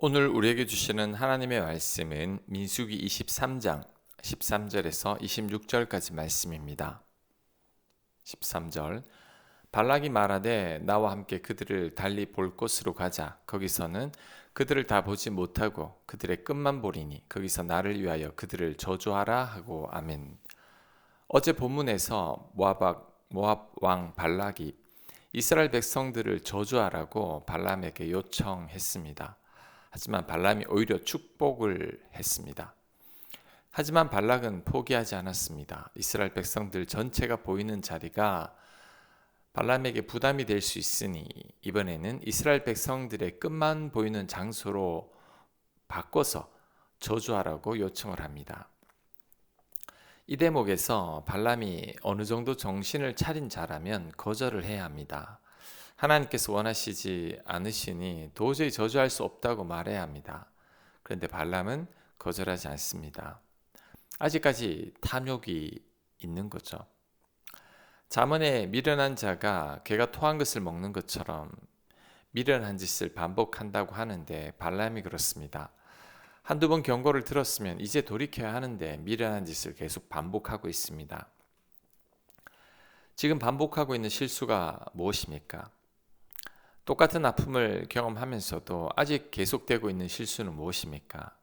오늘 우리에게 주시는 하나님의 말씀은 민수기 23장 13절에서 26절까지 말씀입니다. 13절 발락이 말하되 나와 함께 그들을 달리 볼 곳으로 가자. 거기서는 그들을 다 보지 못하고 그들의 끝만 보리니 거기서 나를 위하여 그들을 저주하라 하고 아멘. 어제 본문에서 모압 왕 발락이 이스라엘 백성들을 저주하라고 발람에게 요청했습니다. 하지만 발람이 오히려 축복을 했습니다. 하지만 발락은 포기하지 않았습니다. 이스라엘 백성들 전체가 보이는 자리가 발람에게 부담이 될 수 있으니 이번에는 이스라엘 백성들의 끝만 보이는 장소로 바꿔서 저주하라고 요청을 합니다. 이 대목에서 발람이 어느 정도 정신을 차린 자라면 거절을 해야 합니다. 하나님께서 원하시지 않으시니 도저히 저주할 수 없다고 말해야 합니다. 그런데 발람은 거절하지 않습니다. 아직까지 탐욕이 있는 거죠. 잠언에 미련한 자가 개가 토한 것을 먹는 것처럼 미련한 짓을 반복한다고 하는데 발람이 그렇습니다. 한두 번 경고를 들었으면 이제 돌이켜야 하는데 미련한 짓을 계속 반복하고 있습니다. 지금 반복하고 있는 실수가 무엇입니까? 똑같은 아픔을 경험하면서도 아직 계속되고 있는 실수는 무엇입니까?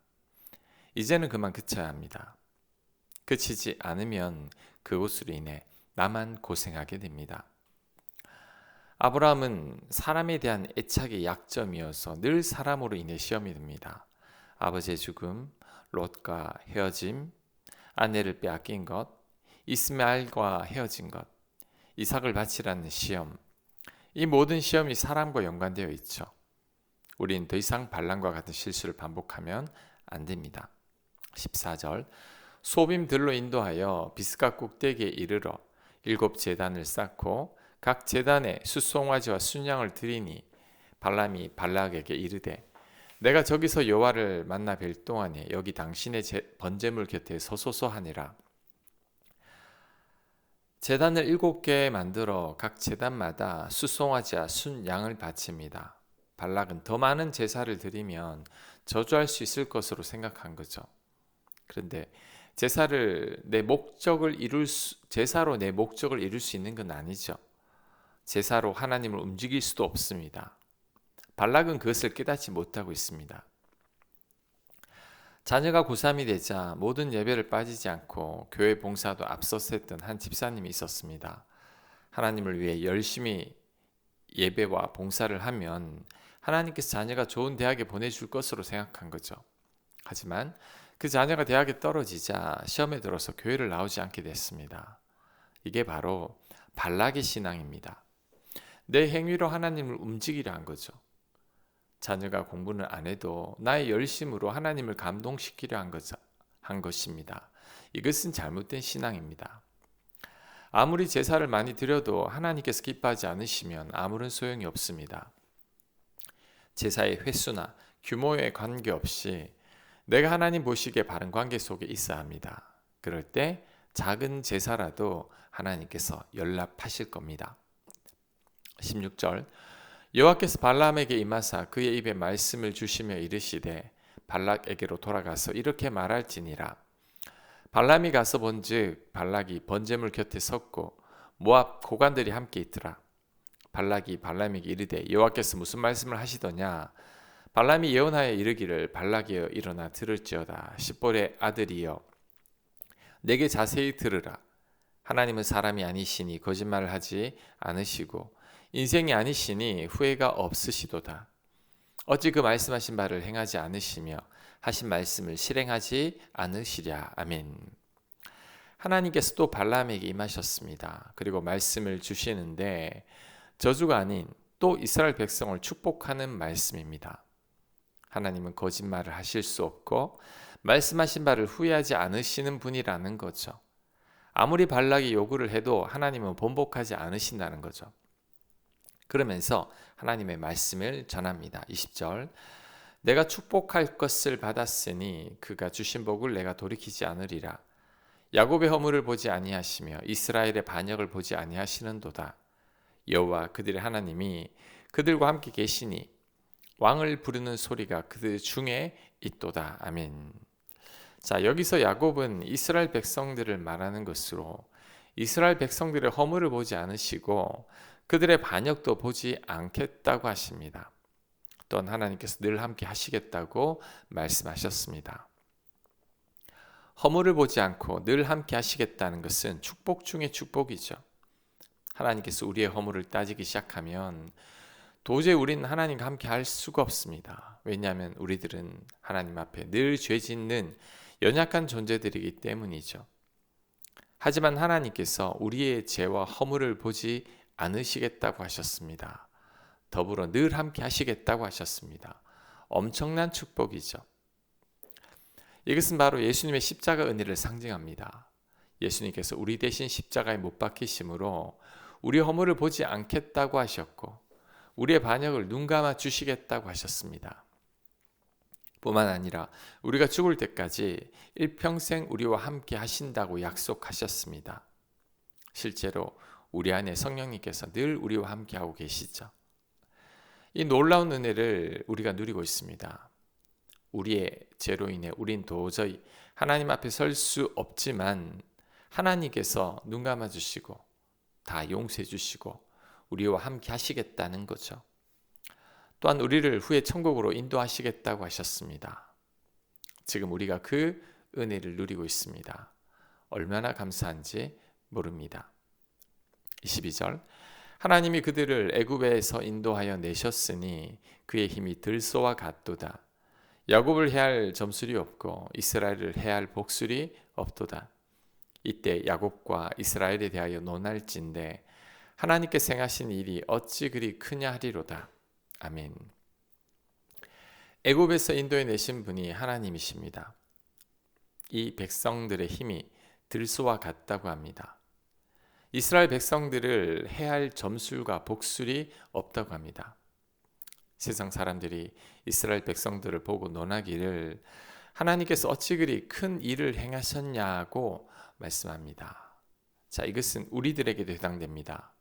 이제는 그만 그쳐야 합니다. 그치지 않으면 그것으로 인해 나만 고생하게 됩니다. 아브라함은 사람에 대한 애착이 약점이어서 늘 사람으로 인해 시험이 듭니다. 아버지의 죽음, 롯과 헤어짐, 아내를 빼앗긴 것, 이스마엘과 헤어진 것, 이삭을 바치라는 시험, 이 모든 시험이 사람과 연관되어 있죠. 우린 더 이상 발람과 같은 실수를 반복하면 안 됩니다. 14절 소빔들로 인도하여 비스가 꼭대기에 이르러 7 제단을 쌓고 각 제단에 숫송아지와 순양을 드리니 발람이 발락에게 이르되 내가 저기서 여호와를 만나 뵐 동안에 여기 당신의 번제물 곁에 서소서 하니라. 제단을 7개 만들어 각 제단마다 숫송아지와 순양을 바칩니다. 발락은 더 많은 제사를 드리면 저주할 수 있을 것으로 생각한 거죠. 그런데 제사로 내 목적을 이룰 수 있는 건 아니죠. 제사로 하나님을 움직일 수도 없습니다. 발락은 그것을 깨닫지 못하고 있습니다. 자녀가 고3이 되자 모든 예배를 빠지지 않고 교회 봉사도 앞서서 했던 한 집사님이 있었습니다. 하나님을 위해 열심히 예배와 봉사를 하면 하나님께서 자녀가 좋은 대학에 보내줄 것으로 생각한 거죠. 하지만 그 자녀가 대학에 떨어지자 시험에 들어서 교회를 나오지 않게 됐습니다. 이게 바로 발락의 신앙입니다. 내 행위로 하나님을 움직이려 한 거죠. 자녀가 공부는 안 해도 나의 열심으로 하나님을 감동시키려 한 것입니다. 이것은 잘못된 신앙입니다. 아무리 제사를 많이 드려도 하나님께서 기뻐하지 않으시면 아무런 소용이 없습니다. 제사의 횟수나 규모에 관계없이 내가 하나님 보시기에 바른 관계 속에 있어야 합니다. 그럴 때 작은 제사라도 하나님께서 연락하실 겁니다. 16절 여호와께서 발람에게 임하사 그의 입에 말씀을 주시며 이르시되 발락에게로 돌아가서 이렇게 말할지니라. 발람이 가서 본즉 발락이 번제물 곁에 섰고 모압 고관들이 함께 있더라. 발락이 발람에게 이르되 여호와께서 무슨 말씀을 하시더냐. 발람이 예언하여 이르기를 발락이여 일어나 들을지어다. 십볼의 아들이여 내게 자세히 들으라. 하나님은 사람이 아니시니 거짓말을 하지 않으시고 인생이 아니시니 후회가 없으시도다. 어찌 그 말씀하신 바를 행하지 않으시며 하신 말씀을 실행하지 않으시랴. 아멘. 하나님께서 또 발람에게 임하셨습니다. 그리고 말씀을 주시는데 저주가 아닌 또 이스라엘 백성을 축복하는 말씀입니다. 하나님은 거짓말을 하실 수 없고 말씀하신 바를 후회하지 않으시는 분이라는 거죠. 아무리 발락이 요구를 해도 하나님은 번복하지 않으신다는 거죠. 그러면서 하나님의 말씀을 전합니다. 20절 내가 축복할 것을 받았으니 그가 주신 복을 내가 돌이키지 않으리라. 야곱의 허물을 보지 아니하시며 이스라엘의 반역을 보지 아니하시는도다. 여호와 그들의 하나님이 그들과 함께 계시니 왕을 부르는 소리가 그들 중에 있도다. 아멘. 자, 여기서 야곱은 이스라엘 백성들을 말하는 것으로 이스라엘 백성들의 허물을 보지 않으시고 그들의 반역도 보지 않겠다고 하십니다. 또한 하나님께서 늘 함께 하시겠다고 말씀하셨습니다. 허물을 보지 않고 늘 함께 하시겠다는 것은 축복 중의 축복이죠. 하나님께서 우리의 허물을 따지기 시작하면 도저히 우리는 하나님과 함께 할 수가 없습니다. 왜냐하면 우리들은 하나님 앞에 늘 죄 짓는 연약한 존재들이기 때문이죠. 하지만 하나님께서 우리의 죄와 허물을 보지 않으시겠다고 하셨습니다. 더불어 늘 함께 하시겠다고 하셨습니다. 엄청난 축복이죠. 이것은 바로 예수님의 십자가 은혜를 상징합니다. 예수님께서 우리 대신 십자가에 못 박히심으로 우리 허물을 보지 않겠다고 하셨고 우리의 반역을 눈감아 주시겠다고 하셨습니다. 뿐만 아니라 우리가 죽을 때까지 일평생 우리와 함께 하신다고 약속하셨습니다. 실제로 우리 안에 성령님께서 늘 우리와 함께 하고 계시죠. 이 놀라운 은혜를 우리가 누리고 있습니다. 우리의 죄로 인해 우린 도저히 하나님 앞에 설 수 없지만 하나님께서 눈 감아 주시고 다 용서해 주시고 우리와 함께 하시겠다는 거죠. 또한 우리를 후에 천국으로 인도하시겠다고 하셨습니다. 지금 우리가 그 은혜를 누리고 있습니다. 얼마나 감사한지 모릅니다. 22절 하나님이 그들을 애굽에서 인도하여 내셨으니 그의 힘이 들소와 같도다. 야곱을 해할 점술이 없고 이스라엘을 해할 복술이 없도다. 이때 야곱과 이스라엘에 대하여 논할진대 하나님께 행하신 일이 어찌 그리 크냐 하리로다. 아멘. 애굽에서 인도해 내신 분이 하나님이십니다. 이 백성들의 힘이 들소와 같다고 합니다. 이스라엘 백성들을 해할 점술과 복술이 없다고 합니다. 세상 사람들이 이스라엘 백성들을 보고 논하기를 하나님께서 어찌 그리 큰 일을 행하셨냐고 말씀합니다. 자, 이것은 우리들에게도 해당됩니다.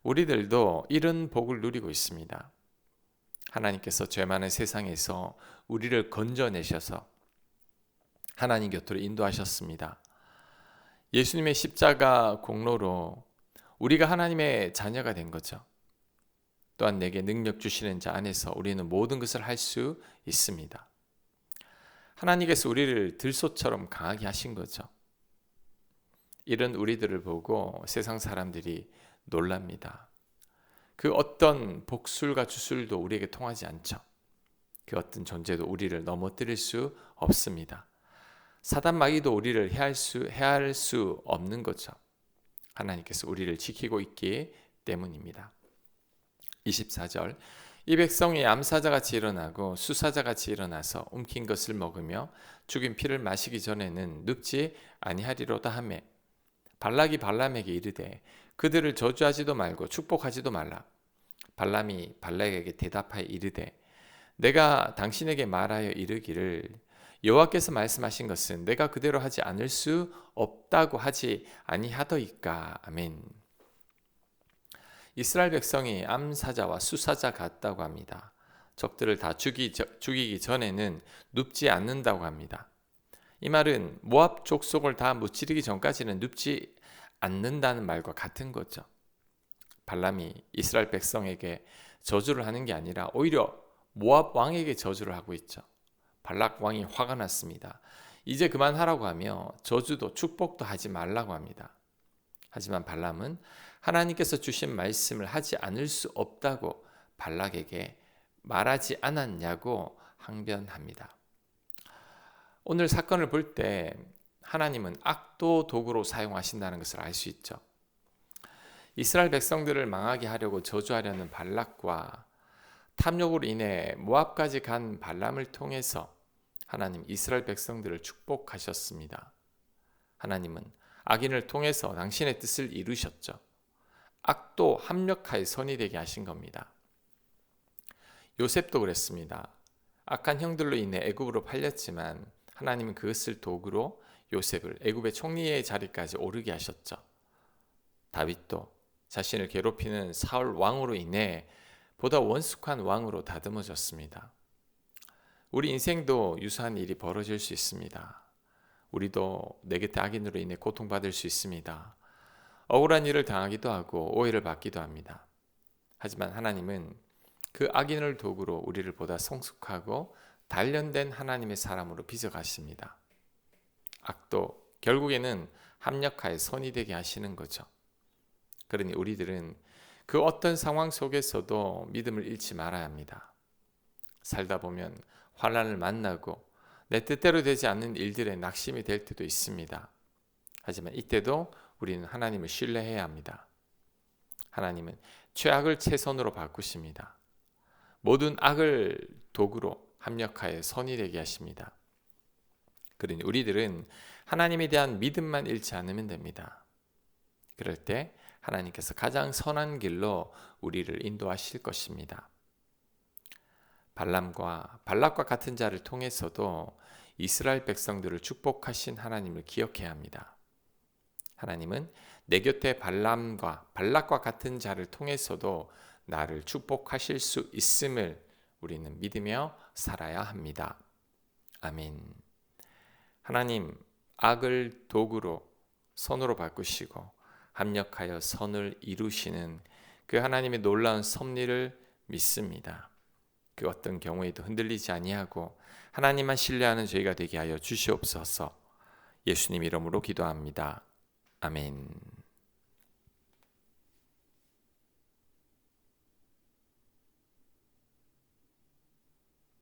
우리들도 이런 복을 누리고 있습니다. 하나님께서 죄 많은 세상에서 우리를 건져내셔서 하나님 곁으로 인도하셨습니다. 예수님의 십자가 공로로 우리가 하나님의 자녀가 된 거죠. 또한 내게 능력 주시는 자 안에서 우리는 모든 것을 할 수 있습니다. 하나님께서 우리를 들소처럼 강하게 하신 거죠. 이런 우리들을 보고 세상 사람들이 놀랍니다. 그 어떤 복술과 주술도 우리에게 통하지 않죠. 그 어떤 존재도 우리를 넘어뜨릴 수 없습니다. 사단 마귀도 우리를 해할 수 없는 거죠. 하나님께서 우리를 지키고 있기 때문입니다. 24절 이 백성이 암사자같이 일어나고 수사자같이 일어나서 움킨 것을 먹으며 죽인 피를 마시기 전에는 눕지 아니하리로다 하매 발락이 발람에게 이르되 그들을 저주하지도 말고 축복하지도 말라. 발람이 발락에게 대답하여 이르되 내가 당신에게 말하여 이르기를 여호와께서 말씀하신 것은 내가 그대로 하지 않을 수 없다고 하지 아니하더이까. 아멘. 이스라엘 백성이 암사자와 수사자 같다고 합니다. 적들을 다 죽이기 전에는 눕지 않는다고 합니다. 이 말은 모압 족속을 다 무찌르기 전까지는 눕지 않는다는 말과 같은 거죠. 발람이 이스라엘 백성에게 저주를 하는 게 아니라 오히려 모압 왕에게 저주를 하고 있죠. 발락 왕이 화가 났습니다. 이제 그만하라고 하며 저주도 축복도 하지 말라고 합니다. 하지만 발람은 하나님께서 주신 말씀을 하지 않을 수 없다고 발락에게 말하지 않았냐고 항변합니다. 오늘 사건을 볼 때 하나님은 악도 도구로 사용하신다는 것을 알 수 있죠. 이스라엘 백성들을 망하게 하려고 저주하려는 발락과 탐욕으로 인해 모압까지 간 발람을 통해서 하나님 이스라엘 백성들을 축복하셨습니다. 하나님은 악인을 통해서 당신의 뜻을 이루셨죠. 악도 합력하여 선이 되게 하신 겁니다. 요셉도 그랬습니다. 악한 형들로 인해 애굽으로 팔렸지만 하나님은 그것을 도구로 요셉을 애굽의 총리의 자리까지 오르게 하셨죠. 다윗도 자신을 괴롭히는 사울 왕으로 인해 보다 원숙한 왕으로 다듬어졌습니다. 우리 인생도 유사한 일이 벌어질 수 있습니다. 우리도 내 곁에 악인으로 인해 고통받을 수 있습니다. 억울한 일을 당하기도 하고 오해를 받기도 합니다. 하지만 하나님은 그 악인을 도구로 우리를 보다 성숙하고 단련된 하나님의 사람으로 빚어가십니다. 악도 결국에는 합력하여 선이 되게 하시는 거죠. 그러니 우리들은 그 어떤 상황 속에서도 믿음을 잃지 말아야 합니다. 살다 보면 환난을 만나고 내 뜻대로 되지 않는 일들에 낙심이 될 때도 있습니다. 하지만 이때도 우리는 하나님을 신뢰해야 합니다. 하나님은 죄악을 최선으로 바꾸십니다. 모든 악을 도구로 합력하여 선이 되게 하십니다. 그러니 우리들은 하나님에 대한 믿음만 잃지 않으면 됩니다. 그럴 때 하나님께서 가장 선한 길로 우리를 인도하실 것입니다. 발락과 같은 자를 통해서도 이스라엘 백성들을 축복하신 하나님을 기억해야 합니다. 하나님은 내 곁에 발락과 같은 자를 통해서도 나를 축복하실 수 있음을 우리는 믿으며 살아야 합니다. 아멘. 하나님, 악을 도구로 선으로 바꾸시고 합력하여 선을 이루시는 그 하나님의 놀라운 섭리를 믿습니다. 그 어떤 경우에도 흔들리지 아니하고 하나님만 신뢰하는 저희가 되게 하여 주시옵소서. 예수님 이름으로 기도합니다. 아멘.